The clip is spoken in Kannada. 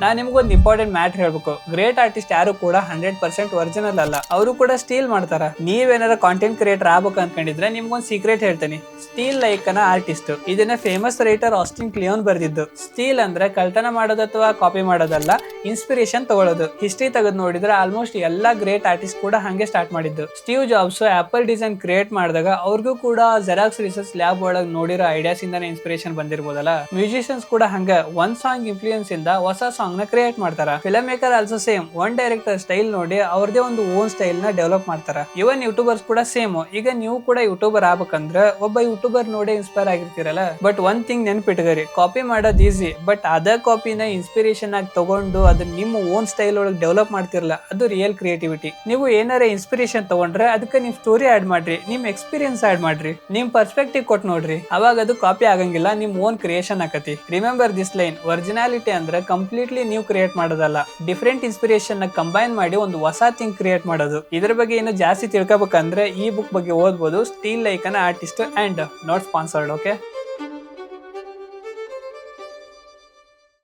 ನಾನು ನಿಮ್ಗೊಂದು ಇಂಪಾರ್ಟೆಂಟ್ ಮ್ಯಾಟ್ರ್ ಹೇಳ್ಬೇಕು. ಗ್ರೇಟ್ ಆರ್ಟಿಸ್ಟ್ ಯಾರು ಕೂಡ 100% ಒರಿಜಿನಲ್ ಅಲ್ಲ, ಅವರು ಕೂಡ ಸ್ಟೀಲ್ ಮಾಡ್ತಾರ. ನೀವೇನಾರ ಕಾಂಟೆಂಟ್ ಕ್ರಿಯೇಟರ್ ಆಗ್ಬೇಕು ಅನ್ಕೊಂಡಿದ್ರೆ ನಿಮ್ಗೊಂದು ಸೀಕ್ರೆಟ್ ಹೇಳ್ತೀನಿ. Steel like artist. ಇದನ್ನ ಫೇಮಸ್ ರೈಟರ್ ಆಸ್ಟಿನ್ ಕ್ಲಿಯೋನ್ ಬರ್ದಿದ್ದು. ಸ್ಟೀಲ್ ಅಂದ್ರೆ ಕಳ್ತನ ಮಾಡೋದು ಅಥವಾ ಕಾಪಿ ಮಾಡೋದಲ್ಲ, ಇನ್ಸ್ಪಿರೇಷನ್ ತಗೊಳ್ಳೋದು. ಹಿಸ್ಟ್ರಿ ತೆಗೆದು ನೋಡಿದ್ರೆ ಆಲ್ಮೋಸ್ಟ್ ಎಲ್ಲಾ ಗ್ರೇಟ್ ಆರ್ಟಿಸ್ಟ್ ಕೂಡ ಹಂಗೆ ಸ್ಟಾರ್ಟ್ ಮಾಡಿದ್ದು. Steve jobs apple design create ಮಾಡಿದಾಗ ಅವ್ರಿಗೂ ಕೂಡ ಜೆರಾಕ್ಸ್ ರಿಸರ್ಚ್ ಲ್ಯಾಬ್ ಒಳಗೆ ನೋಡಿರೋ ಐಡಿಯಾಸ್ ಇಂದಾನೆ ಇನ್ಸ್ಪಿರೇಷನ್ ಬಂದಿರ್ಬೋದಲ್ಲ. ಮ್ಯೂಸಿಷಿಯನ್ಸ್ ಕೂಡ ಹಂಗ ಒಂದ್ ಸಾಂಗ್ ಇನ್ಫ್ಲೂಯೆನ್ಸ್ ಇಂದ ಹೊಸ ಸಾಂಗ್ ನ ಕ್ರಿಯೇಟ್ ಮಾಡ್ತಾರ. Film maker also same. One director style ನೋಡಿ ಅವ್ರದೇ ಒಂದು ಓನ್ ಸ್ಟೈಲ್ ನ ಡೆವಲಪ್ ಮಾಡ್ತಾರ. ಇವನ್ ಯೂಟ್ಯೂಬರ್ಸ್ ಕೂಡ ಸೇಮ್. ಈಗ ನೀವು ಕೂಡ ಯೂಟ್ಯೂಬರ್ ಆಗ್ಬೇಕಂದ್ರೆ ಒಬ್ಬ ಯೂಟ್ಯೂಬರ್ ನೋಡಿ ಇನ್ಸ್ಪೈರ್ ಆಗಿರ್ತೀರಲ್ಲ. ಬಟ್ ಒನ್ ಥಿಂಗ್ ನೆನ್ಪಿಟ್ಕರಿ, ಕಾಪಿ ಮಾಡೋದು ಈಸಿ, ಬಟ್ ಅದ ಕಾಪಿನ ಇನ್ಸ್ಪಿರೇಷನ್ ಆಗಿ ತಗೊಂಡು ಅದನ್ನ ನಿಮ್ಮ ಓನ್ ಸ್ಟೈಲ್ ಒಳಗೆ ಡೆವಲಪ್ ಮಾಡ್ತಿರಲ್ಲ, ಅದು ರಿಯಲ್ ಕ್ರಿಯೇಟಿವಿಟಿ. ನೀವು ಏನಾರ ಇನ್ಸ್ಪಿರೇಷನ್ ತಗೊಂಡ್ರೆ ಅದಕ್ಕೆ ನೀವು ಸ್ಟೋರಿ ಆಡ್ ಮಾಡ್ರಿ, ನಿಮ್ ಎಕ್ಸ್ಪೀರಿಯನ್ಸ್ ಆಡ್ ಮಾಡ್ರಿ, ನಿಮ್ ಪರ್ಸ್ಪೆಕ್ಟಿವ್ ಕೊಟ್ಟು ನೋಡ್ರಿ. ಅವಾಗ ಅದು ಕಾಪಿ ಆಗಂಗಿಲ್ಲ, ನಿಮ್ ಓನ್ ಕ್ರಿಯೇಷನ್ ಆಕತಿ. ರಿಮೆಂಬರ್ ದಿಸ್ ಲೈನ್, ಒರಿಜಿನಾಲಿಟಿ ಅಂದ್ರೆ ಕಂಪ್ಲೀಟ್ಲಿ ನೀವು ಕ್ರಿಯೇಟ್ ಮಾಡೋದಲ್ಲ, ಡಿಫ್ರೆಂಟ್ ಇನ್ಸ್ಪಿರೇಷನ್ ನ ಕಂಬೈನ್ ಮಾಡಿ ಒಂದು ಹೊಸ ಥಿಂಗ್ ಕ್ರಿಯೇಟ್ ಮಾಡೋದು. ಇದ್ರ ಬಗ್ಗೆ ಇನ್ನು ಜಾಸ್ತಿ ತಿಳ್ಕೊಬೇಕಂದ್ರೆ ಈ ಬುಕ್ ಬಗ್ಗೆ ಓದ್ಬೋದು. Steel like on artist and not sponsored. Okay.